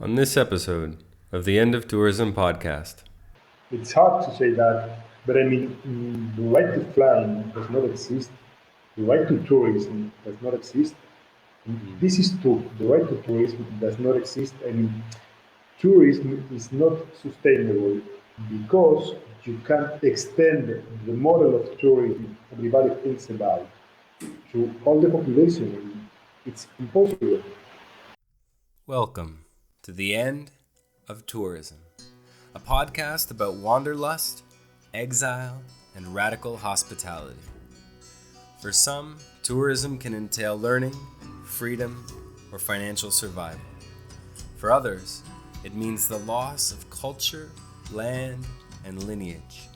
on this episode of the End of Tourism podcast. It's hard to say that, but I mean, the right to flying does not exist. The right to tourism does not exist. This is true. The right to tourism does not exist. I mean, tourism is not sustainable because you can't extend the model of tourism everybody thinks about to all the population. It's impossible. Welcome to the End of Tourism, a podcast about wanderlust, exile, and radical hospitality. For some, tourism can entail learning, freedom, or financial survival. For others, it means the loss of culture, land, and lineage.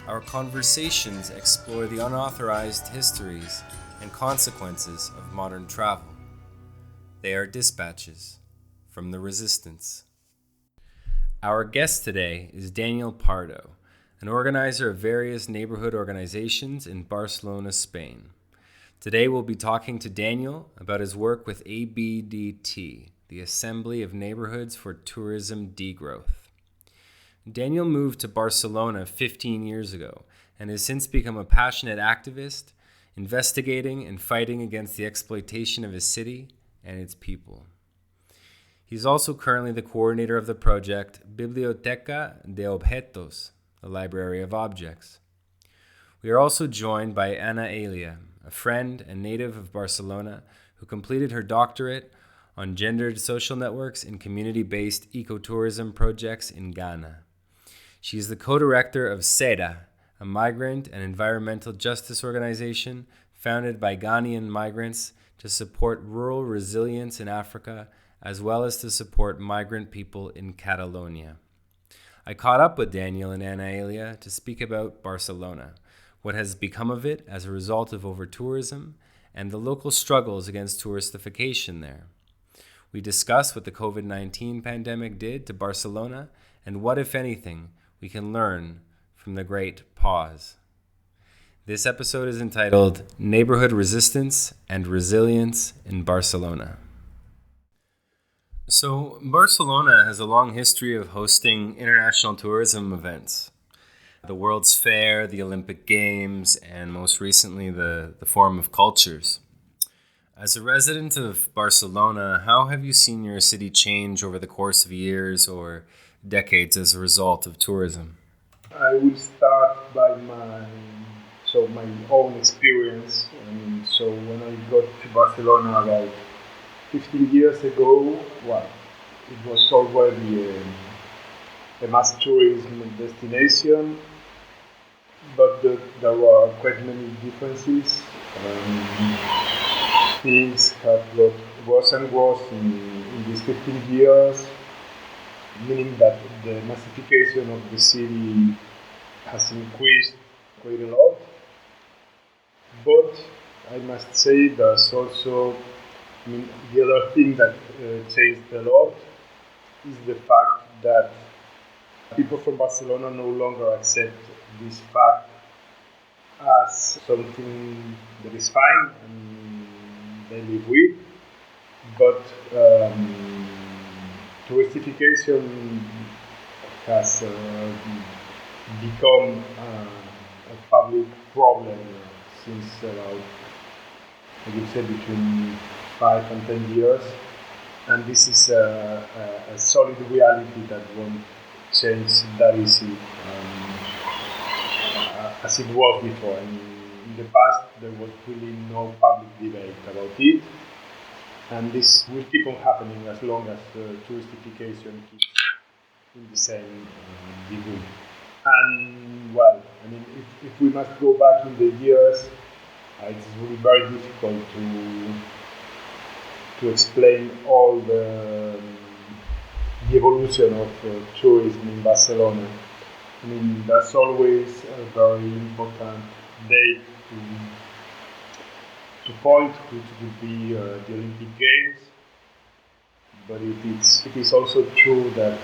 Our conversations explore the unauthorized histories and consequences of modern travel. They are dispatches from the resistance. Our guest today is Daniel Pardo, an organizer of various neighborhood organizations in Barcelona, Spain. Today we'll be talking to Daniel about his work with ABDT, the Assembly of Neighborhoods for Tourism Degrowth. Daniel moved to Barcelona 15 years ago and has since become a passionate activist, investigating and fighting against the exploitation of his city and its people. He's also currently the coordinator of the project Biblioteca de Objetos, the Library of Objects. We are also joined by Ana Elia, a friend and native of Barcelona who completed her doctorate on gendered social networks and community-based ecotourism projects in Ghana. She is the co-director of CEHDA, a migrant and environmental justice organization founded by Ghanaian migrants to support rural resilience in Africa, as well as to support migrant people in Catalonia. I caught up with Daniel and Ana Elia to speak about Barcelona, what has become of it as a result of overtourism, and the local struggles against touristification there. We discuss what the COVID-19 pandemic did to Barcelona and what, if anything, we can learn from the Great Pause. This episode is entitled Neighborhood Resistance and Resilience in Barcelona. So, Barcelona has a long history of hosting international tourism events. The World's Fair, the Olympic Games, and most recently the Forum of Cultures. As a resident of Barcelona, how have you seen your city change over the course of years or decades as a result of tourism? I will start by my own experience. So when I got to Barcelona about 15 years ago, it was already a mass tourism destination, but there were quite many differences. Things have got worse and worse in these 15 years, meaning that the massification of the city has increased quite a lot. But I must say there's also, the other thing that changed a lot is the fact that people from Barcelona no longer accept this fact as something that is fine and they live with, but touristification has become a public problem since about, I would say, between 5 and 10 years, and this is a solid reality that won't change that easy as it was before. In the past, there was really no public debate about it, and this will keep on happening as long as touristification keeps in the same degree. And if we must go back in the years, it's really very difficult to explain all the evolution of tourism in Barcelona. That's always a very important date to point, which would be the Olympic Games. But it is also true that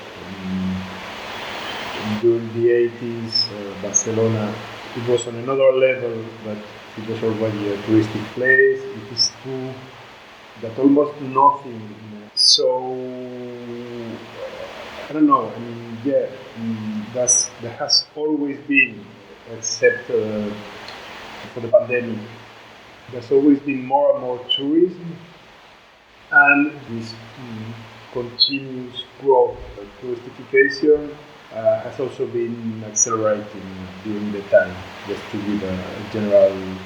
during the 80s, Barcelona, it was on another level, but it was already a touristic place. It is true that almost nothing. So I don't know. I mean, yeah, there has always been, except for the pandemic, there's always been more and more tourism, and this continuous growth of touristification has also been accelerating during the time, just to give a general.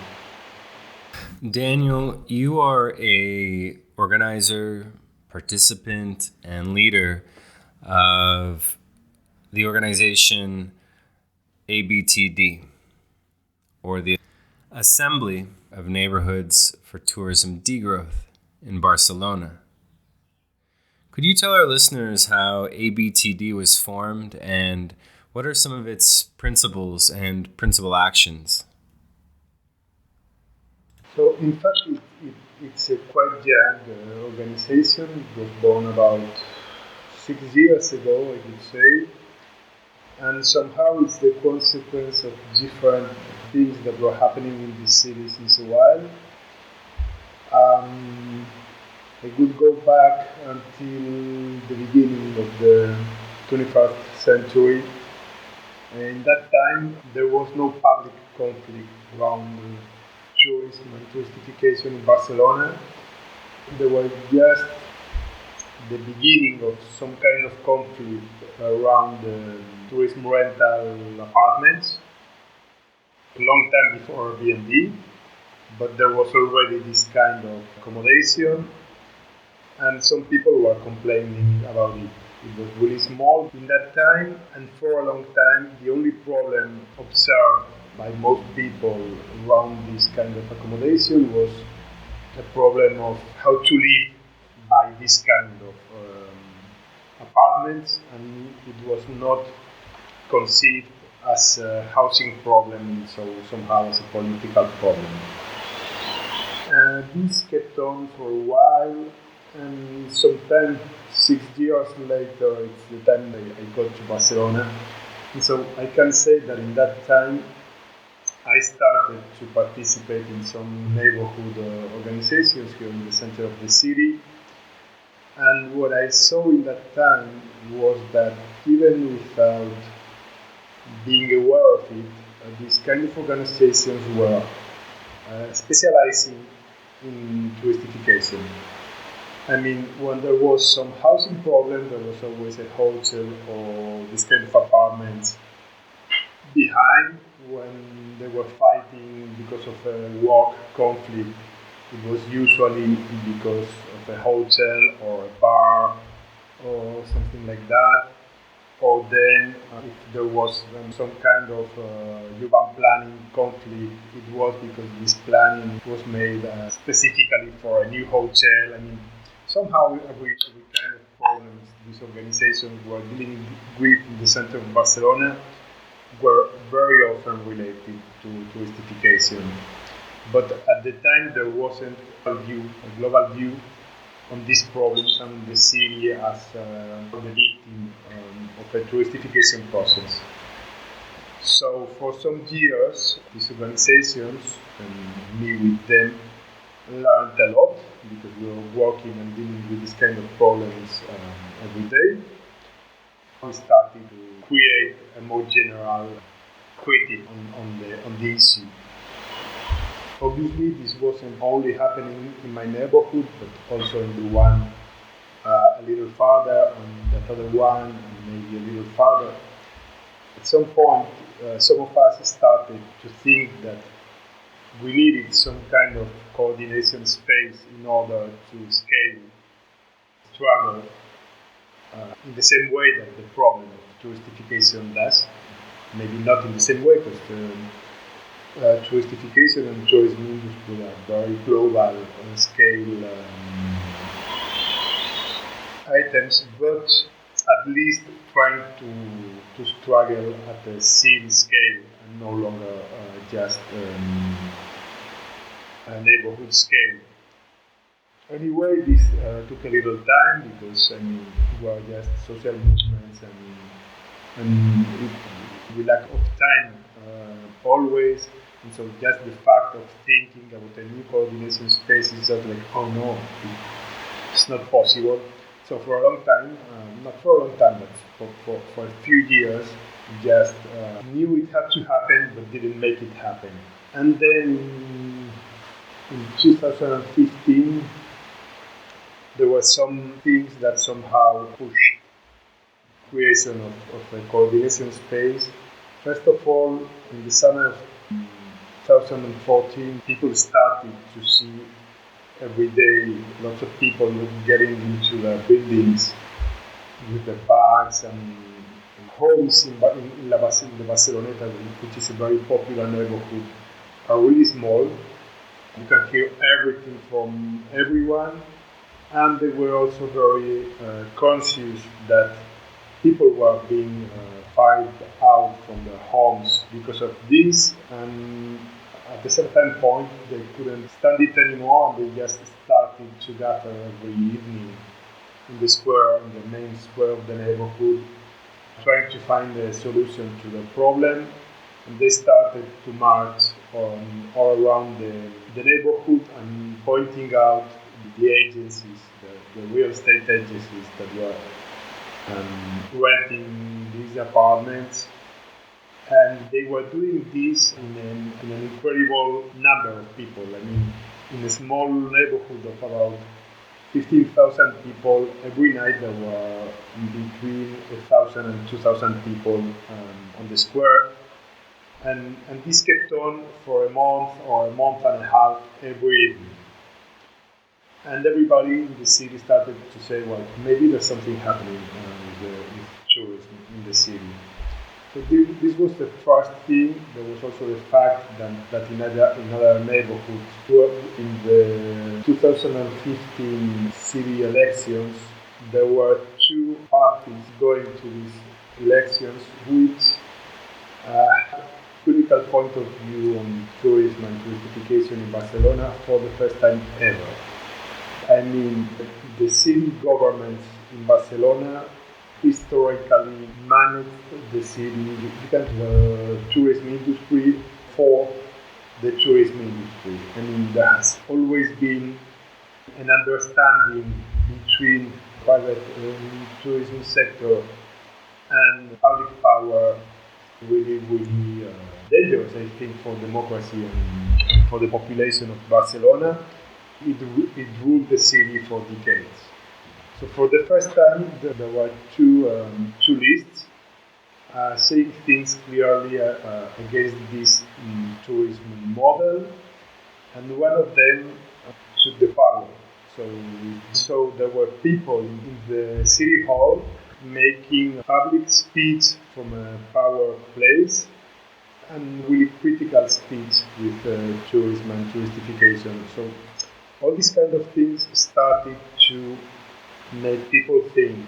Daniel, you are a organizer, participant, and leader of the organization ABTD, or the Assembly of Neighborhoods for Tourism Degrowth in Barcelona. Could you tell our listeners how ABTD was formed and what are some of its principles and principal actions? So, in fact, it's a quite young organization. It was born about 6 years ago, I would say. And somehow it's the consequence of different things that were happening in this city since a while. I could go back until the beginning of the 21st century. In that time, there was no public conflict around tourism and touristification in Barcelona. There was just the beginning of some kind of conflict around tourism rental apartments, a long time before Airbnb, but there was already this kind of accommodation, and some people were complaining about it. It was really small in that time, and for a long time, the only problem observed by most people around this kind of accommodation was the problem of how to live by this kind of apartments, and it was not conceived as a housing problem, so somehow as a political problem. This kept on for a while, and sometime 6 years later, it's the time I got to Barcelona. And so I can say that in that time, I started to participate in some neighborhood organizations here in the center of the city. And what I saw in that time was that even without being aware of it, these kind of organizations were specializing in touristification. I mean, when there was some housing problem, there was always a hotel or this kind of apartments behind. When they were fighting because of a work conflict, it was usually because of a hotel or a bar or something like that. Or then, if there was some kind of urban planning conflict, it was because this planning was made specifically for a new hotel. I mean, somehow every kind of problems these organizations were dealing with in the center of Barcelona were very often related to touristification. But at the time, there wasn't a global view on these problems and the city as the victim of a touristification process. So for some years, these organizations, and me with them, learned a lot because we were working and dealing with these kind of problems every day. We started to create a more general critique on the issue. Obviously, this wasn't only happening in my neighborhood, but also in the one a little farther, and the other one, and maybe a little farther. At some point, some of us started to think that we needed some kind of coordination space in order to scale struggle in the same way that the problem of touristification does. Maybe not in the same way, because touristification and tourism industry are very global scale items, but at least trying to struggle at a city scale and no longer just a neighborhood scale. Anyway, this took a little time because we were just social movements and we lack of time always. And so just the fact of thinking about a new coordination space is just like, oh no, it's not possible. So for a long time, not for a long time, but for a few years, just knew it had to happen, but didn't make it happen. And then in 2015, there were some things that somehow pushed creation of a coordination space. First of all, in the summer of 2014, people started to see every day lots of people getting into the buildings with the bags and homes in the Barceloneta, which is a very popular neighborhood, are really small. You can hear everything from everyone, and they were also very conscious that people were being fired out from their homes because of this, and at a certain point they couldn't stand it anymore, and they just started to gather every evening in the square, in the main square of the neighborhood, trying to find a solution to the problem. And they started to march all around the neighborhood and pointing out the agencies, the real estate agencies that were renting these apartments. And they were doing this in an incredible number of people. I mean, in a small neighborhood of about 15,000 people, every night there were between 1,000 and 2,000 people on the square. And this kept on for a month or a month and a half every evening. And everybody in the city started to say, well, maybe there's something happening with tourism in the city. So this was the first thing. There was also the fact that in other neighborhoods, in the 2015 city elections, there were two parties going to these elections, which had a critical point of view on tourism and touristification in Barcelona for the first time ever. I mean, the city governments in Barcelona historically managed the city, the tourism industry for the tourism industry. I mean, there has always been an understanding between private tourism sector and public power, really dangerous, I think, for democracy and for the population of Barcelona. It ruled the city for decades. So for the first time, there were two lists saying things clearly against this tourism model, and one of them took the power. So there were people in the city hall making a public speech from a power place, and really critical speech with tourism and touristification. So all these kind of things started to make people think.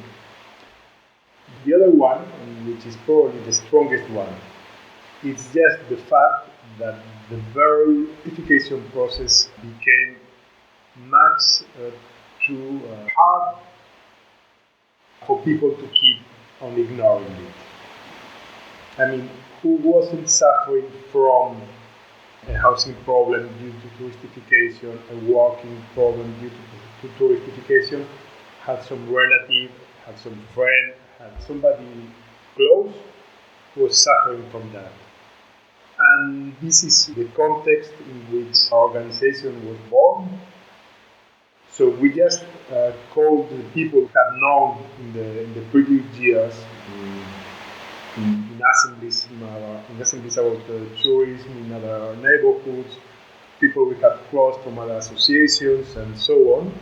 The other one, which is probably the strongest one, is just the fact that the verification process became much too hard for people to keep on ignoring it. I mean, who wasn't suffering from a housing problem due to touristification, a walking problem due to touristification, had some relative, had some friend, had somebody close who was suffering from that. And this is the context in which our organization was born. So we just called the people who had known in the previous years in assemblies about tourism in other neighborhoods, people we had crossed from other associations and so on.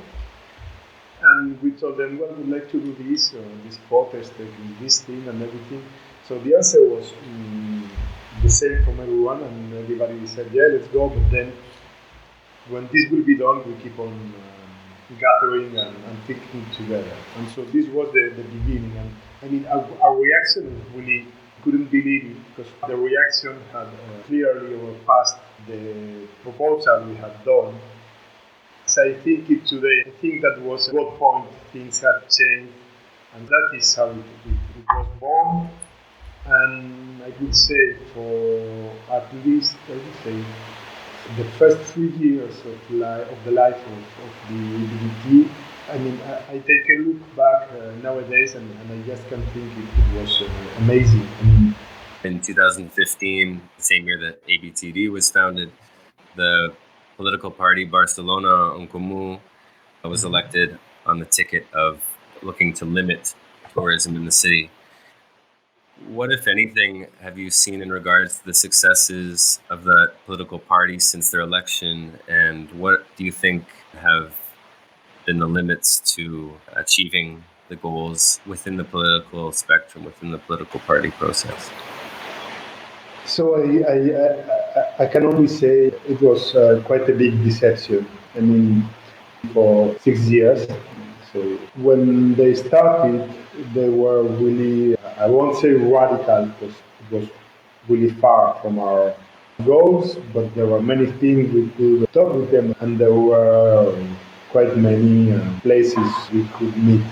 And we told them, well, we'd like to do this protest, this thing and everything. So the answer was the same from everyone, and everybody said, yeah, let's go. But then when this will be done, we keep on gathering and thinking together. And so this was the beginning. And I mean, our reaction really couldn't believe it, because the reaction had clearly overpassed the proposal we had done. So I think I think that was what point things had changed, and that is how it was born. And I would say for at least, the first 3 years of the life of the ABDT, I take a look back nowadays, and I just can think it was amazing. I mean, in 2015, the same year that ABTD was founded, the political party Barcelona en Comú was elected on the ticket of looking to limit tourism in the city. What, if anything, have you seen in regards to the successes of that political party since their election, and what do you think have been the limits to achieving the goals within the political spectrum, within the political party process? so I can only say it was quite a big deception. I mean, for 6 years. So when they started, they were really, I won't say radical because it was really far from our goals, but there were many things we could talk with them, and there were quite many places we could meet,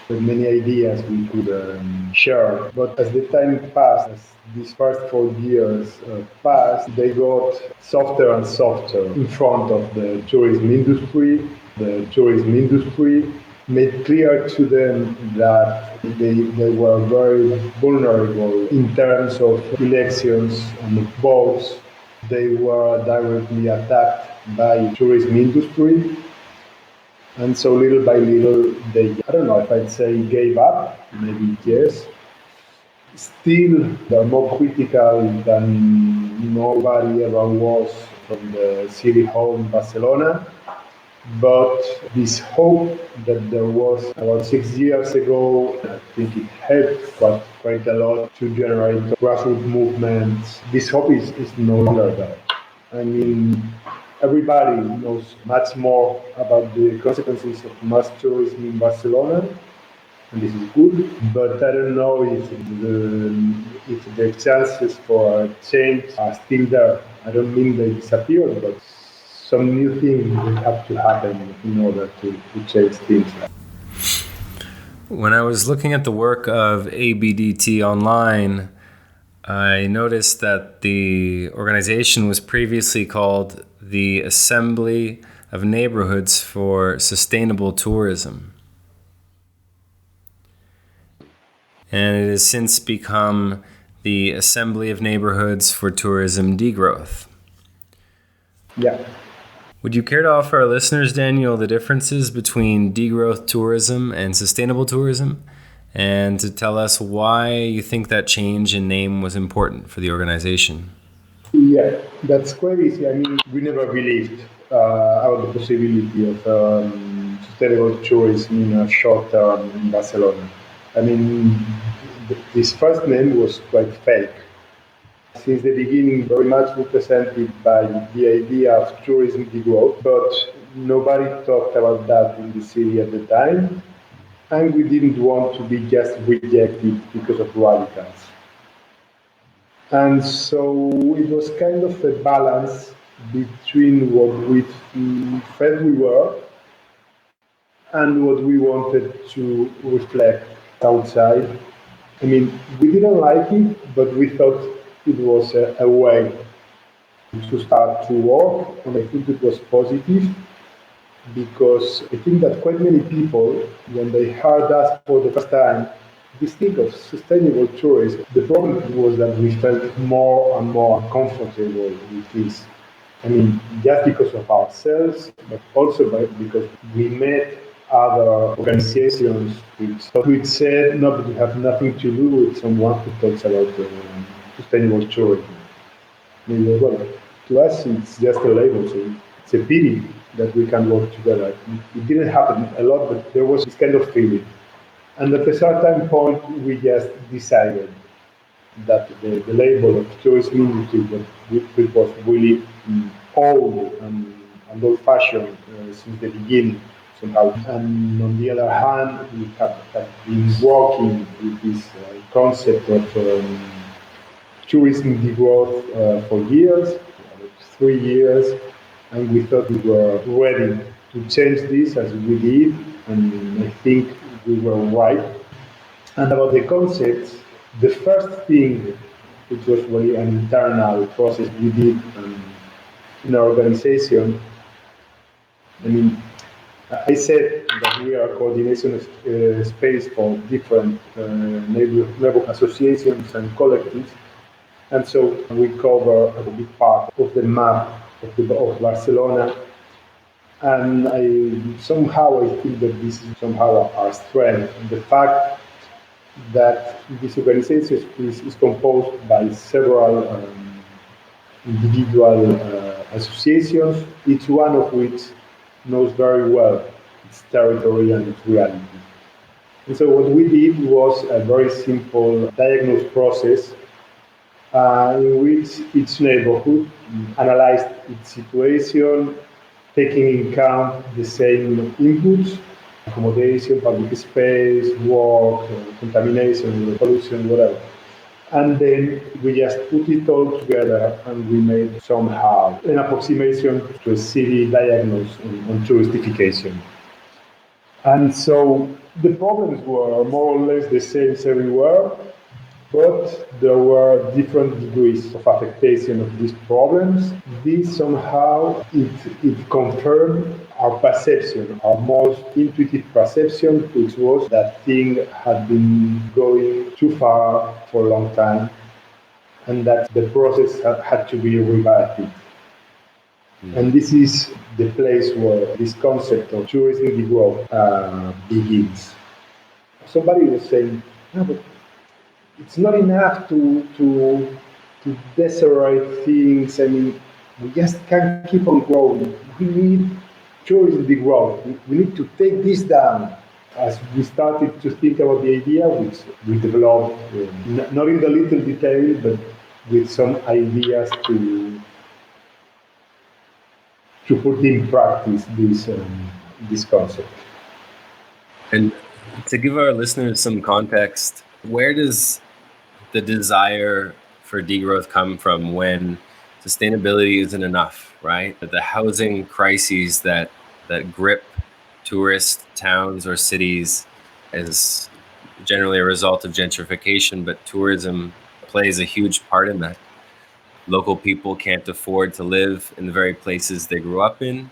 with many ideas we could share. But as the time passed, as these first 4 years passed, they got softer and softer in front of the tourism industry. The tourism industry made clear to them that they were very vulnerable in terms of elections and votes. They were directly attacked by tourism industry, and so little by little, they, I don't know if I'd say gave up, maybe yes. Still, they're more critical than nobody ever was from the city hall in Barcelona. But this hope that there was about 6 years ago, I think it helped quite a lot to generate grassroots movements. This hope is no longer there. I mean, everybody knows much more about the consequences of mass tourism in Barcelona, and this is good. But I don't know if the chances for change are still there. I don't mean they disappeared, but some new things will have to happen in order to change things. When I was looking at the work of ABDT online, I noticed that the organization was previously called the Assembly of Neighbourhoods for Sustainable Tourism. And it has since become the Assembly of Neighbourhoods for Tourism Degrowth. Yeah. Would you care to offer our listeners, Daniel, the differences between degrowth tourism and sustainable tourism, and to tell us why you think that change in name was important for the organization? Yeah, that's quite easy. I mean, we never believed about the possibility of sustainable tourism in a short term in Barcelona. I mean, this first name was quite fake. Since the beginning, very much represented by the idea of tourism degrowth, but nobody talked about that in the city at the time, and we didn't want to be just rejected because of radicals. And so it was kind of a balance between what we felt we were and what we wanted to reflect outside. I mean, we didn't like it, but we thought it was a way to start to work, and I think it was positive because I think that quite many people, when they heard us for the first time, this thing of sustainable tourism, the problem was that we felt more and more comfortable with this. I mean, just because of ourselves, but also because we met other organizations which said, no, but we have nothing to do with someone who talks about sustainable tourism. I mean, well, to us, it's just a label, so it's a pity that we can work together. It didn't happen a lot, but there was this kind of feeling. And at a certain point, we just decided that the label of tourism industry was really old and old-fashioned since the beginning somehow. And on the other hand, we have been working with this concept of tourism degrowth for years, 3 years, and we thought we were ready to change this as we did, and I think we were right. And about the concepts, the first thing, which was really an internal process we did in our organization, I mean, I said that we are a coordination space for different neighborhood associations and collectives, and so we cover a big part of the map of Barcelona. And I think that this is somehow our strength. The fact that this organization is composed by several individual associations, each one of which knows very well its territory and its reality. And so what we did was a very simple diagnosis process in which each neighborhood analyzed its situation, taking in account the same inputs: accommodation, public space, work, contamination, pollution, whatever. And then we just put it all together and we made somehow an approximation to a city diagnosis on touristification. And so the problems were more or less the same everywhere, but there were different degrees of affectation of these problems. This somehow it confirmed our perception, our most intuitive perception, which was that things had been going too far for a long time, and that the process had to be revived. And this is the place where this concept of tourism degrowth begins. Somebody was saying, no, but it's not enough to decelerate things. I mean, we just can't keep on growing. We need tourism degrowth. We need to take this down. As we started to think about the idea, which we developed, not in the little detail, but with some ideas to put in practice this concept. And to give our listeners some context, where does the desire for degrowth come from when sustainability isn't enough, right? The housing crises that grip tourist towns or cities is generally a result of gentrification, but tourism plays a huge part in that. Local people can't afford to live in the very places they grew up in.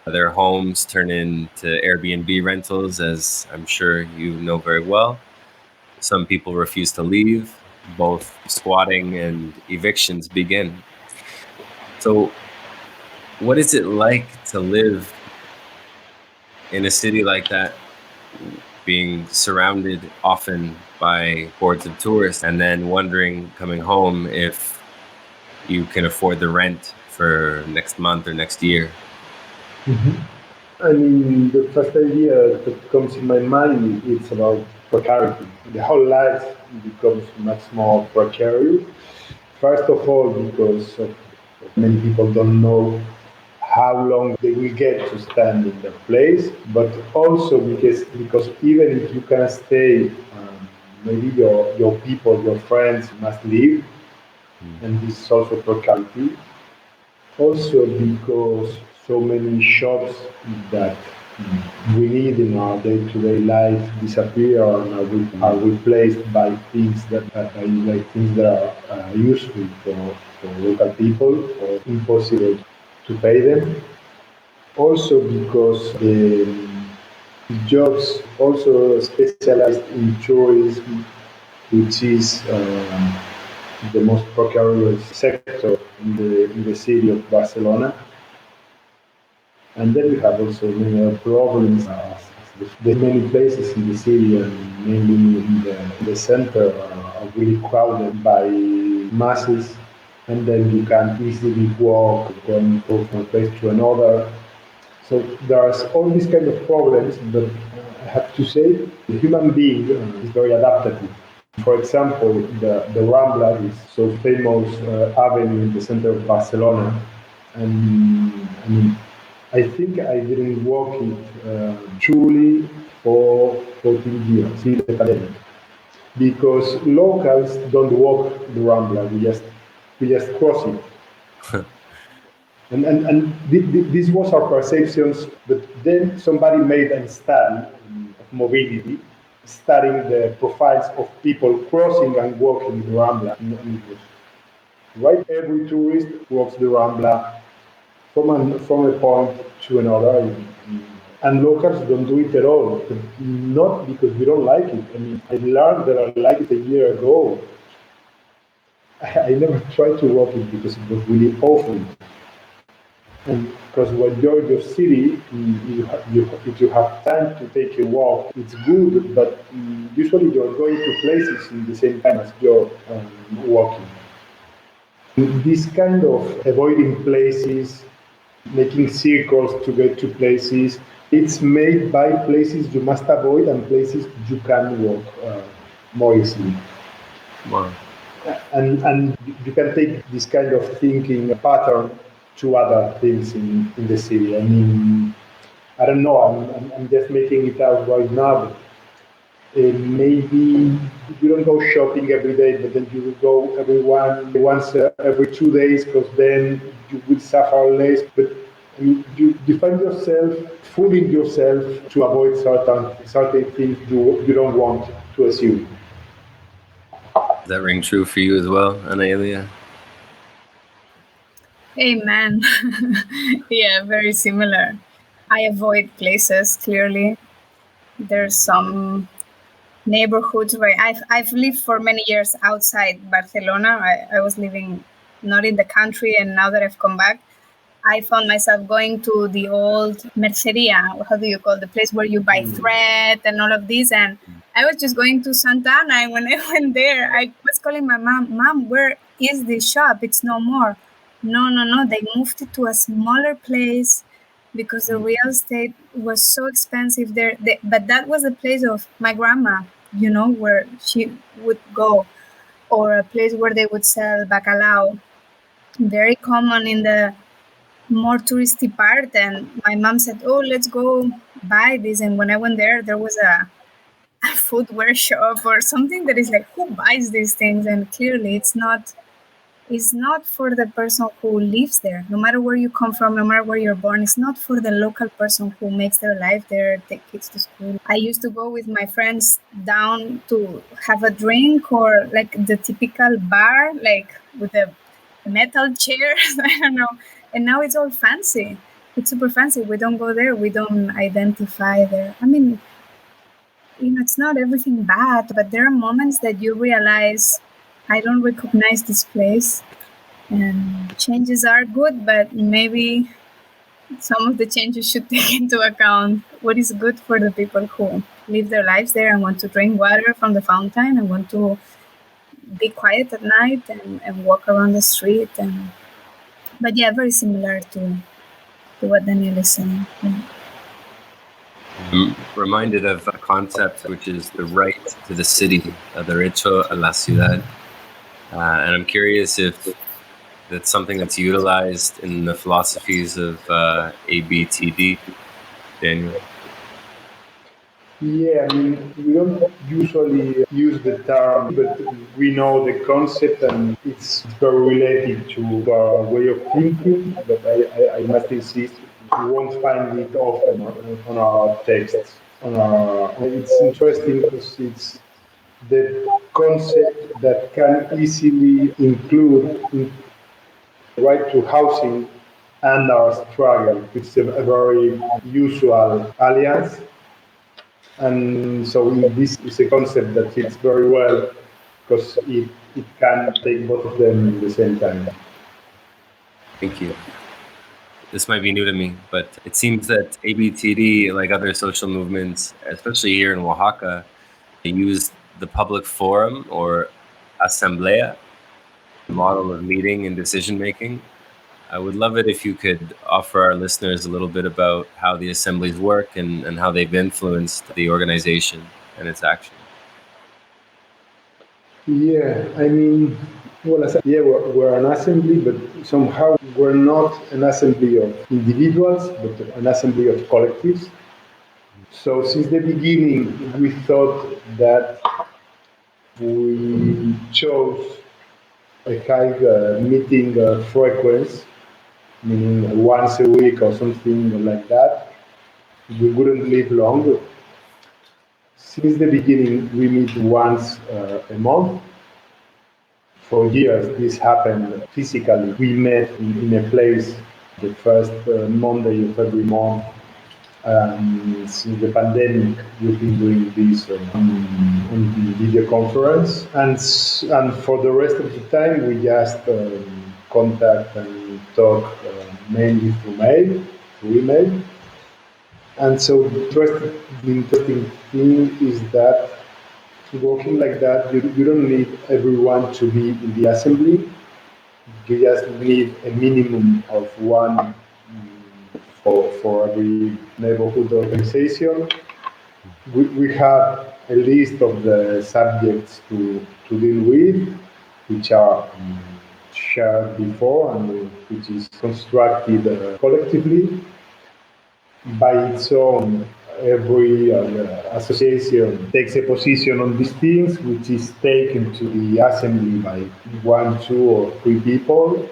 Their homes turn into Airbnb rentals, as I'm sure you know very well. Some people refuse to leave. Both squatting and evictions begin. So, what is it like to live in a city like that, being surrounded often by hordes of tourists, and then wondering coming home if you can afford the rent for next month or next year? I mean, the first idea that comes in my mind is about precarity. The whole life becomes much more precarious. First of all, because many people don't know how long they will get to stand in that place, but also because even if you can stay, maybe your people, your friends must leave, and this is also precarity. Also because so many shops that we need in our day-to-day life disappear and are replaced by things by things that are useful for local people or impossible to pay them. Also because the jobs also specialized in tourism, which is the most precarious sector in the city of Barcelona. And then we have also many other problems as the many places in the city and mainly in the center are really crowded by masses, and then you can't easily walk going from one place to another. So there's all these kind of problems, but I have to say the human being is very adaptable. For example, the Rambla is so famous avenue in the center of Barcelona, and I mean, I think I didn't walk it truly for 14 years in the pandemic, because locals don't walk the Rambla. We just cross it. And this was our perceptions, but then somebody made a study of mobility, studying the profiles of people crossing and walking the Rambla. And it was, right, every tourist walks the Rambla from a point to another. and locals don't do it at all. But not because we don't like it. I mean, I learned that I liked it a year ago. I never tried to walk it because it was really awful. And because when you're in your city, if you have time to take a walk, it's good, but usually you're going to places in the same time as you're walking. This kind of avoiding places, making circles to get to places, it's made by places you must avoid and places you can walk more easily. Wow. And you can take this kind of thinking pattern to other things in the city. I mean, I don't know, I'm just making it out right now. But, maybe you don't go shopping every day, but then you will go once every 2 days, because then you will suffer less. But I mean, you find yourself fooling yourself to avoid certain things you don't want to assume. Does that ring true for you as well, Ana Elia? Amen. Yeah, very similar. I avoid places, clearly. There's some neighborhoods where I've lived for many years outside Barcelona. I was living not in the country, and now that I've come back, I found myself going to the old merceria. How do you call the place where you buy thread and all of these? And I was just going to Santa Ana, and when I went there, I was calling my mom, where is this shop? It's no more. No. They moved it to a smaller place because the real estate was so expensive there. But that was the place of my grandma, where she would go, or a place where they would sell bacalao. Very common in the more touristy part. And my mom said, oh, let's go buy this. And when I went there was a footwear shop or something that is like, who buys these things? And clearly it's not for the person who lives there. No matter where you come from, no matter where you're born, it's not for the local person who makes their life there, take kids to school. I used to go with my friends down to have a drink, or like the typical bar, like with the metal chairs. I don't know. And now it's all fancy. It's super fancy. We don't go there. We don't identify there. I mean, it's not everything bad, but there are moments that you realize, I don't recognize this place. And changes are good, but maybe some of the changes should take into account what is good for the people who live their lives there and want to drink water from the fountain and want to be quiet at night and walk around the street. But yeah, very similar to what Daniel is saying. Yeah. I'm reminded of a concept which is the right to the city, derecho a la ciudad. And I'm curious if that's something that's utilized in the philosophies of ABTD, Daniel. Yeah, I mean, we don't usually use the term, but we know the concept, and it's very related to our way of thinking. But I must insist, you won't find it often on our texts. It's interesting because it's the concept that can easily include right to housing and our struggle. It's a very usual alliance. And so this is a concept that fits very well because it can take both of them at the same time. Thank you. This might be new to me, but it seems that ABTD, like other social movements, especially here in Oaxaca, they use the public forum or asamblea, the model of meeting and decision making. I would love it if you could offer our listeners a little bit about how the assemblies work and how they've influenced the organization and its action. Yeah, I mean, well, we're an assembly, but somehow we're not an assembly of individuals, but an assembly of collectives. So since the beginning, we thought that we chose a high meeting frequency, meaning once a week or something like that. We wouldn't live long. Since the beginning, we meet once a month. For years, this happened physically. We met in a place the first Monday of every month. Since the pandemic, we've been doing this on the video conference, and for the rest of the time, we just contact and talk mainly through email. And so the interesting thing is that working like that, you don't need everyone to be in the assembly. You just need a minimum of one for every neighborhood organization. We have a list of the subjects to deal with, which are shared before and which is constructed collectively. By its own, every association takes a position on these things, which is taken to the assembly by one, two, or three people.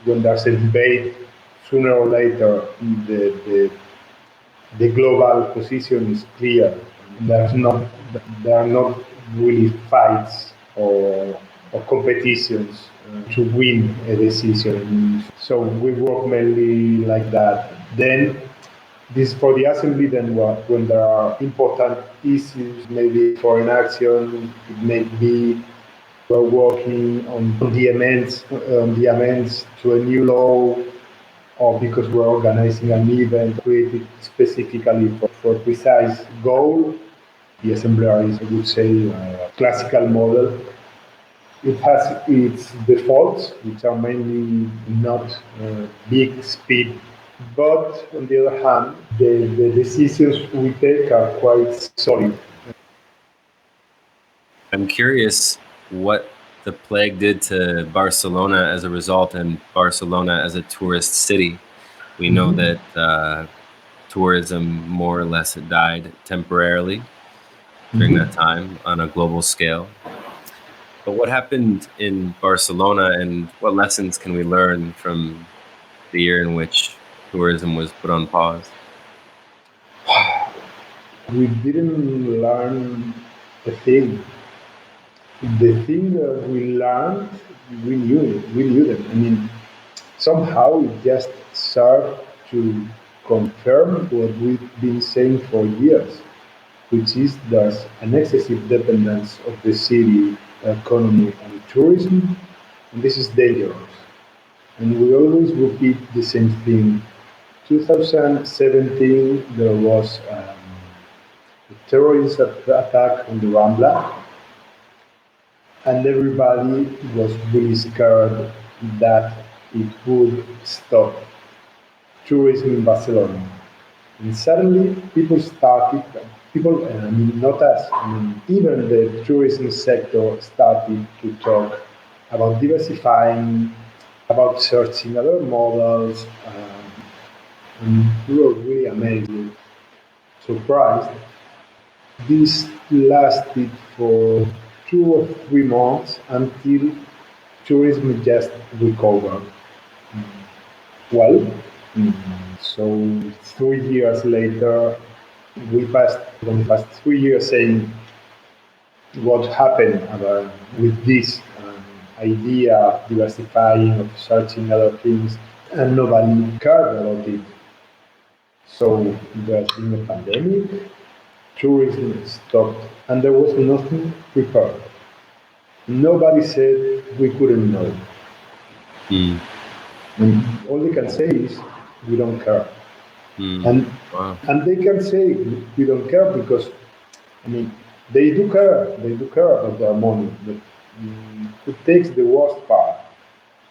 When there's a debate, sooner or later, the global position is clear. There are not really fights or competitions to win a decision. So we work mainly like that. Then this for the assembly. Then when there are important issues, maybe foreign action, it may be we're working on the amendments to a new law, or because we're organizing an event created specifically for a precise goal. The assembler is, I would say, a classical model. It has its defaults, which are mainly not big speed, but on the other hand, the decisions we take are quite solid. I'm curious what the plague did to Barcelona as a result, and Barcelona as a tourist city. We know that tourism more or less died temporarily during that time on a global scale. But what happened in Barcelona, and what lessons can we learn from the year in which tourism was put on pause? We didn't learn a thing. The thing that we learned, we knew them. I mean, somehow it just served to confirm what we've been saying for years, which is there's an excessive dependence of the city economy on tourism, and this is dangerous. And we always repeat the same thing. 2017, there was a terrorist attack on the Rambla, and everybody was really scared that it would stop tourism in Barcelona. And suddenly I mean, not us, I mean, even the tourism sector started to talk about diversifying, about searching other models, and we were really amazed, surprised. This lasted for 2 or 3 months until tourism just recovered. Well, so 3 years later, we passed 3 years saying what happened with this idea of diversifying, of searching other things, and nobody cared about it. So there's been a pandemic, tourism stopped, and there was nothing prepared. Nobody said we couldn't know. And all they can say is we don't care. And they can say we don't care because, I mean, they do care about their money, but who takes the worst part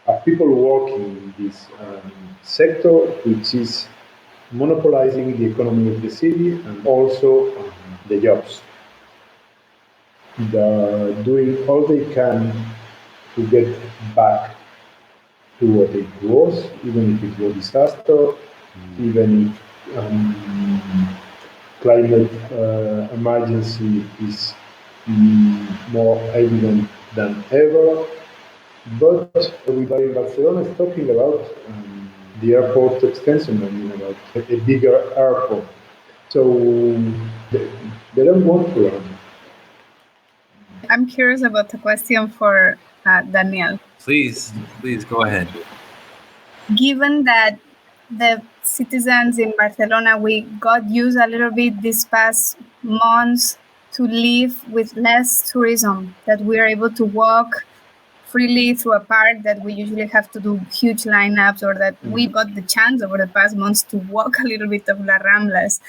are people working in this sector, which is monopolizing the economy of the city and also the jobs. They're doing all they can to get back to what it was, even if it was a disaster, even if climate emergency is more evident than ever. But everybody in Barcelona is talking about the airport extension, I mean, about a bigger airport. So they don't want to learn. I'm curious about the question for Daniel. Please go ahead. Given that the citizens in Barcelona, we got used a little bit these past months to live with less tourism, that we are able to walk freely through a park that we usually have to do huge lineups, or that we got the chance over the past months to walk a little bit of La Ramblas.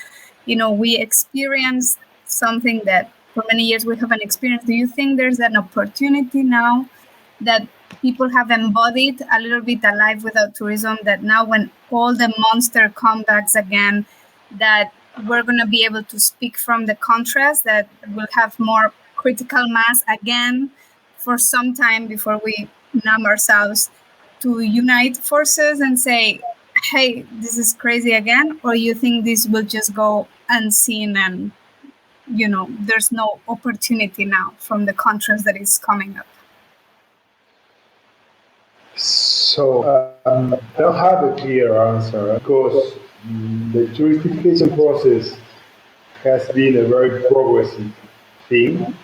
We experienced something that for many years we haven't experienced. Do you think there's an opportunity now that people have embodied a little bit a life without tourism, that now when all the monster comebacks again, that we're going to be able to speak from the contrast, that we'll have more critical mass again for some time before we numb ourselves, to unite forces and say, hey, this is crazy again? Or you think this will just go unseen and, there's no opportunity now from the contrast that is coming up? So I don't have a clear answer because the touristification process has been a very progressive thing.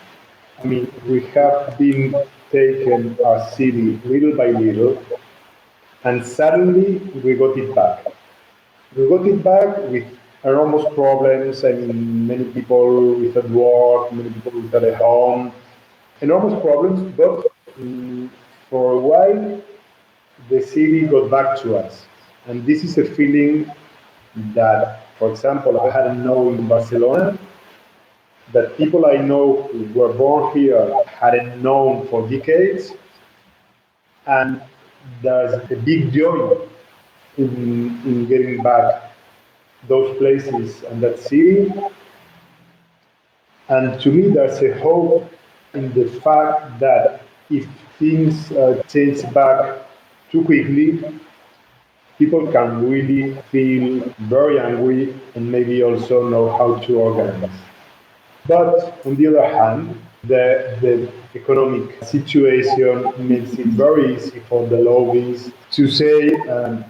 I mean, we have been taking our city little by little, and suddenly we got it back. We got it back with enormous problems. I mean, many people without work, many people without a home, enormous problems. But for a while, the city got back to us. And this is a feeling that, for example, I hadn't known in Barcelona, that people I know who were born here hadn't known for decades. And there's a big joy in getting back those places and that city. And to me, there's a hope in the fact that if things change back too quickly, people can really feel very angry and maybe also know how to organize. But on the other hand, the economic situation makes it very easy for the lobbies to say,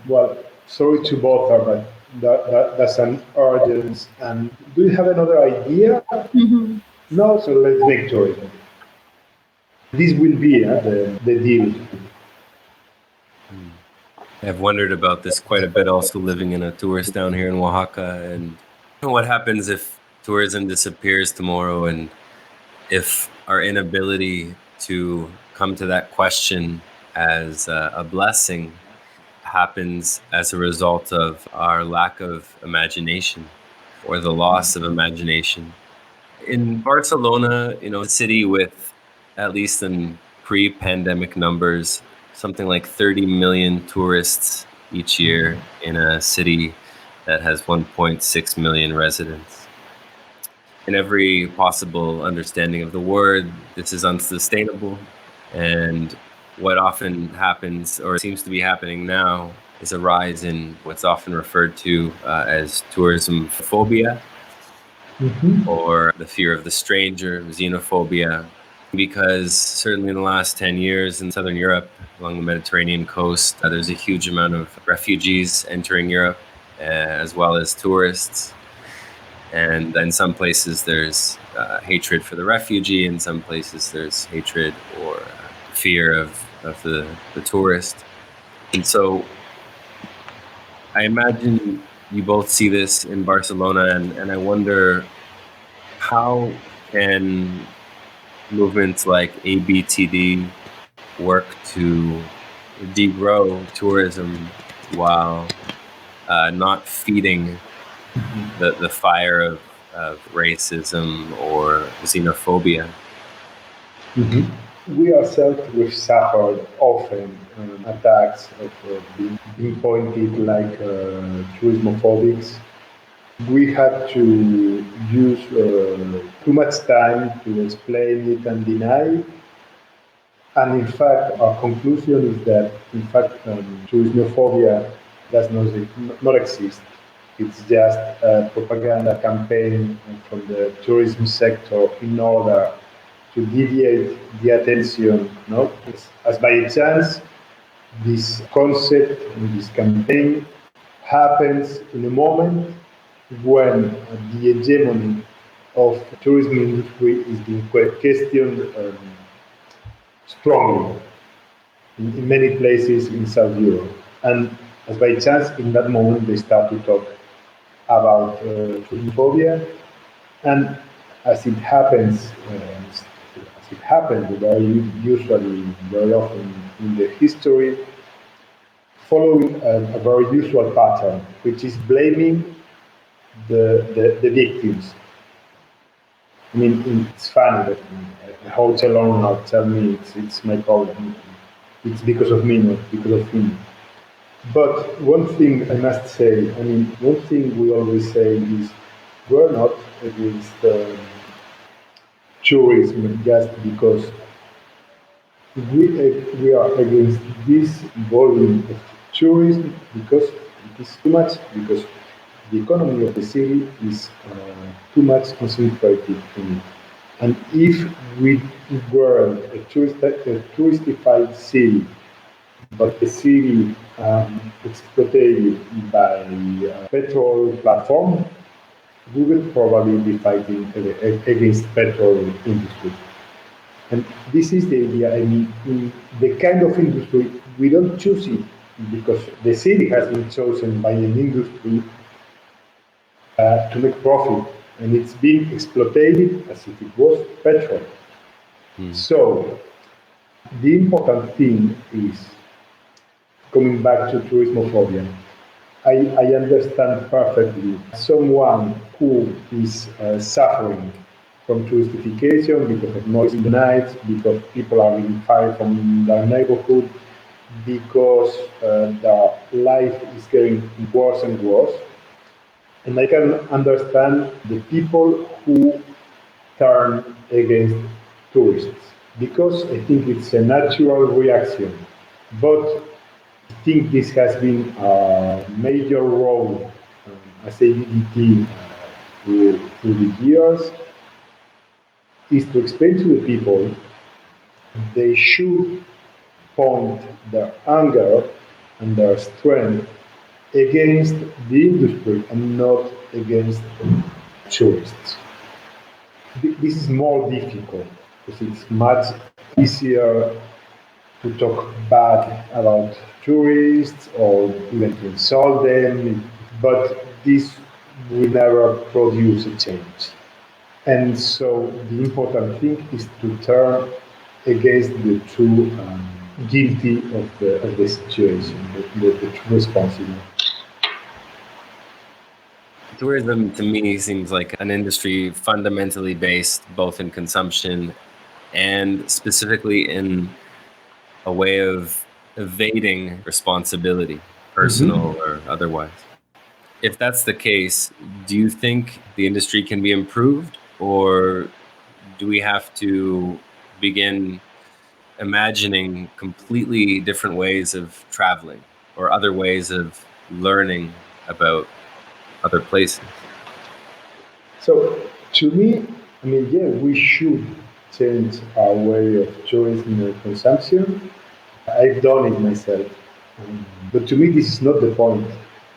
well, sorry to bother, but that's an urgence. And do you have another idea? Mm-hmm. No, so let's make tourism. This will be the deal. I've wondered about this quite a bit, also living in a tourist down here in Oaxaca, and what happens if tourism disappears tomorrow, and if our inability to come to that question as a blessing happens as a result of our lack of imagination or the loss of imagination. In Barcelona, a city with, at least in pre-pandemic numbers, something like 30 million tourists each year in a city that has 1.6 million residents. In every possible understanding of the word, this is unsustainable. And what often happens, or seems to be happening now, is a rise in what's often referred to as tourism phobia, or the fear of the stranger, xenophobia, because certainly in the last 10 years in Southern Europe, along the Mediterranean coast, there's a huge amount of refugees entering Europe, as well as tourists. And in some places there's hatred for the refugee, in some places there's hatred or fear of the tourist. And so I imagine you both see this in Barcelona, and I wonder, how can movements like ABTD work to degrow tourism while not feeding the fire of racism or xenophobia? We ourselves, we've suffered often attacks of being pointed like tourismophobics. We had to use too much time to explain it and deny it. And in fact, our conclusion is that, in fact, tourismophobia does not exist. It's just a propaganda campaign from the tourism sector in order to deviate the attention. No? As by chance, this concept and this campaign happens in a moment when the hegemony of the tourism industry is being questioned strongly in many places in South Europe. And as by chance, in that moment, they start to talk about tourismophobia, and as it happens, very usually, very often in the history, following a very usual pattern, which is blaming the victims. I mean, it's funny that a hotel owner tell me it's my problem. It's because of me, not because of him. But one thing I must say, I mean, one thing we always say is we're not against tourism just because we are against this volume of tourism because it is too much, because the economy of the city is too much concentrated in it. And if we were a touristified city, but the city exploited by a petrol platform, we would probably be fighting against petrol industry. And this is the idea. I mean, in the kind of industry, we don't choose it because the city has been chosen by an industry to make profit, and it's being exploited as if it was petrol. So the important thing is, coming back to tourismophobia, I understand perfectly someone who is suffering from touristification because of noise in the night, because people are being fired from their neighborhood, because their life is getting worse and worse. And I can understand the people who turn against tourists because I think it's a natural reaction. But I think this has been a major role as ABDT through the years is to explain to the people they should point their anger and their strength against the industry and not against tourists. This is more difficult because it's much easier to talk bad about tourists or even to insult them, but this will never produce a change. And so the important thing is to turn against the true guilty of the situation, the true responsible. Tourism to me seems like an industry fundamentally based both in consumption and specifically in a way of evading responsibility, personal or otherwise. If that's the case, do you think the industry can be improved, or do we have to begin imagining completely different ways of traveling or other ways of learning about other places? So, to me, I mean, yeah, we should change our way of tourism and consumption. I've done it myself. But to me, this is not the point.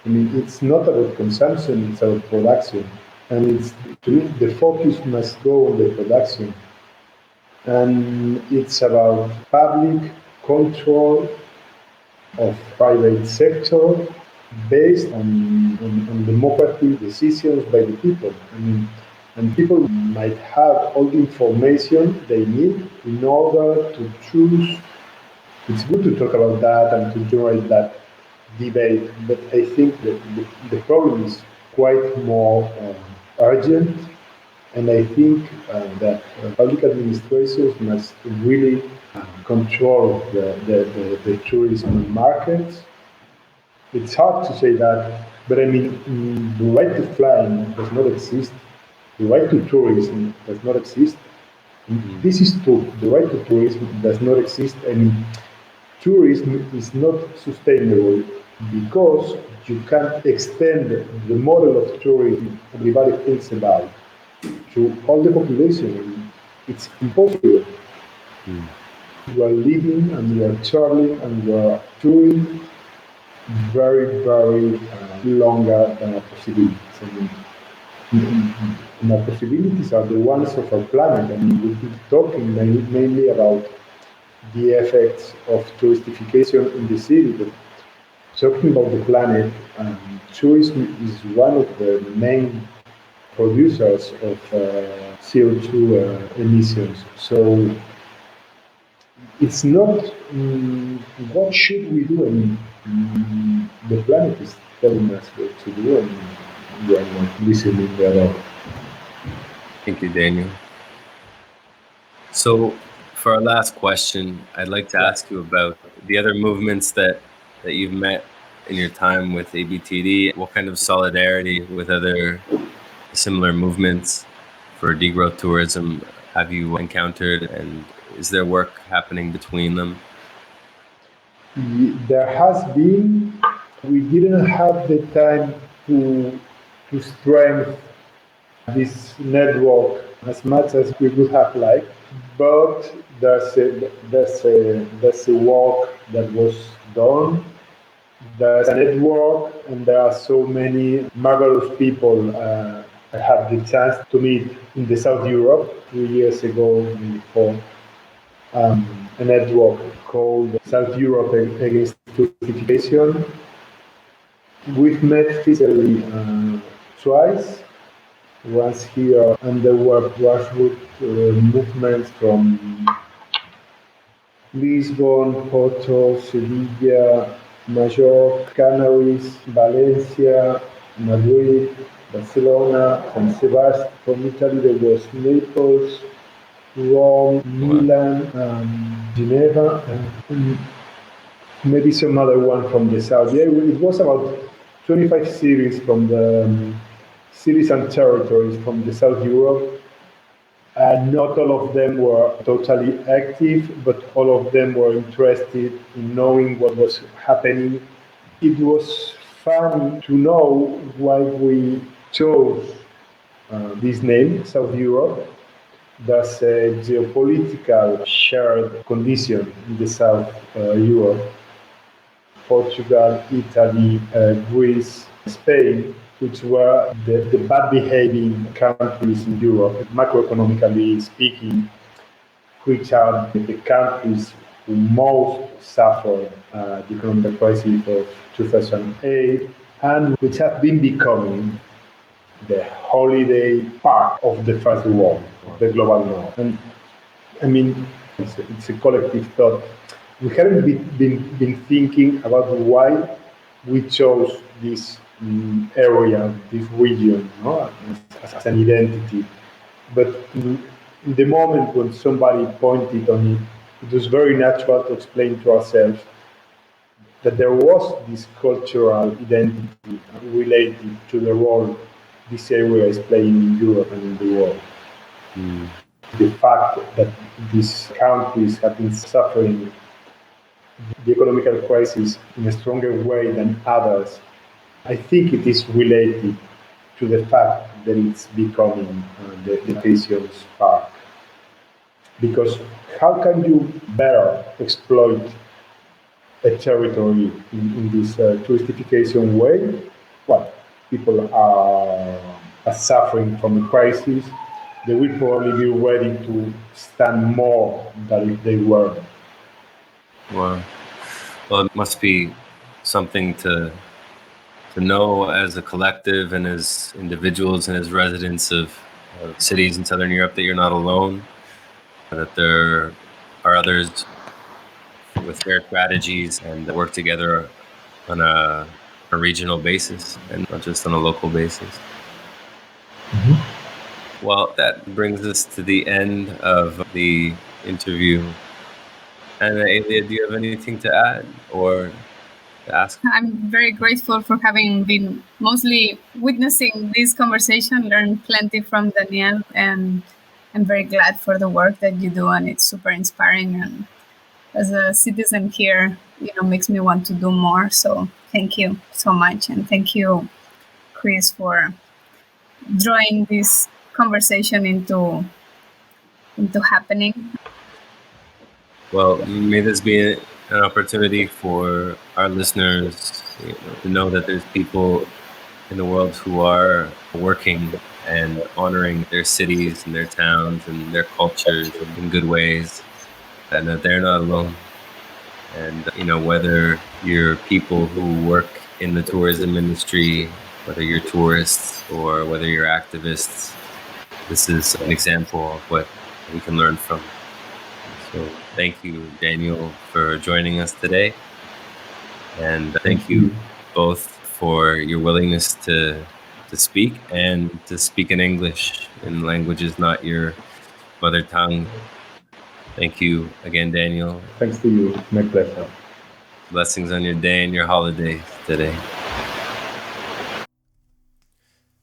I mean, it's not about consumption, it's about production. And it's, to me, the focus must go on the production. And it's about public control of private sector based on democratic decisions by the people. I mean, and people might have all the information they need in order to choose. It's good to talk about that and to generate that debate, but I think that the problem is quite more urgent, and I think that public administrations must really control the tourism markets. It's hard to say that, but I mean, the right to flying does not exist. The right to tourism does not exist. This is true. The right to tourism does not exist, and tourism is not sustainable because you can't extend the model of tourism everybody thinks about to all the population. It's impossible. You are living and you are traveling and you are touring very, very longer than our possibilities. And our possibilities are the ones of our planet, and we keep talking mainly about the effects of touristification in the city. But talking about the planet, tourism is one of the main producers of CO2 emissions. So it's not what should we do, and the planet is telling us what to do, and we are not listening at all. Thank you, Daniel. So, for our last question, I'd like to ask you about the other movements that you've met in your time with ABTD. What kind of solidarity with other similar movements for degrowth tourism have you encountered, and is there work happening between them? There has been. We didn't have the time to strengthen this network as much as we would have liked, but there's a work that was done. There's a network, and there are so many marvelous people. I had the chance to meet in the South Europe 3 years ago, before a network called South Europe Against Touristification. We've met physically twice. Once here, and there were grassroots movements from Lisbon, Porto, Sevilla, Majorca, Canaries, Valencia, Madrid, Barcelona, San Sebastian. From Italy, there was Naples, Rome, Milan, Geneva, and maybe some other one from the south. Yeah, it was about 25 cities from the cities and territories from the South Europe. Not all of them were totally active, but all of them were interested in knowing what was happening. It was fun to know why we chose this name, South Europe. There's a geopolitical shared condition in the South Europe. Portugal, Italy, Greece, Spain, which were the bad behaving countries in Europe, macroeconomically speaking, which are the countries who most suffered the economic crisis of 2008, and which have been becoming the holiday part of the first world, the global north. And I mean, it's a collective thought. We haven't been thinking about why we chose this area, this region, no? as an identity. But in the moment when somebody pointed on it, it was very natural to explain to ourselves that there was this cultural identity related to the role this area is playing in Europe and in the world. The fact that these countries have been suffering the economic crisis in a stronger way than others, I think it is related to the fact that it's becoming the vacations park. Because how can you better exploit a territory in this touristification way? Well, people are suffering from a crisis. They will probably be ready to stand more than if they were. Wow. Well, it must be something to know as a collective and as individuals and as residents of cities in Southern Europe that you're not alone, that there are others with their strategies and that work together on a regional basis and not just on a local basis. Mm-hmm. Well, that brings us to the end of the interview. Ana Elia, do you have anything to add or to ask? I'm very grateful for having been mostly witnessing this conversation, learned plenty from Daniel, and I'm very glad for the work that you do, and it's super inspiring. And as a citizen here, makes me want to do more. So thank you so much, and thank you, Chris, for drawing this conversation into happening. Well, may this be an opportunity for our listeners to know that there's people in the world who are working and honoring their cities and their towns and their cultures in good ways, and that they're not alone. And, whether you're people who work in the tourism industry, whether you're tourists or whether you're activists, this is an example of what we can learn from. So thank you, Daniel, for joining us today. And thank you both for your willingness to speak and to speak in English in languages not your mother tongue. Thank you again, Daniel. Thanks to you. My pleasure. Blessings on your day and your holidays today.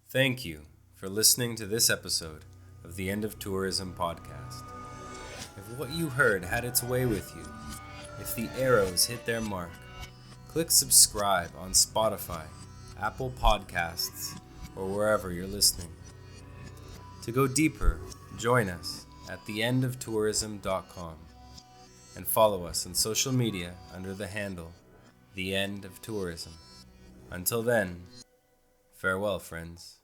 Thank you for listening to this episode of the End of Tourism podcast. If what you heard had its way with you, if the arrows hit their mark, click subscribe on Spotify, Apple Podcasts, or wherever you're listening. To go deeper, join us at theendofTourism.com and follow us on social media under the handle The End of Tourism. Until then, farewell, friends.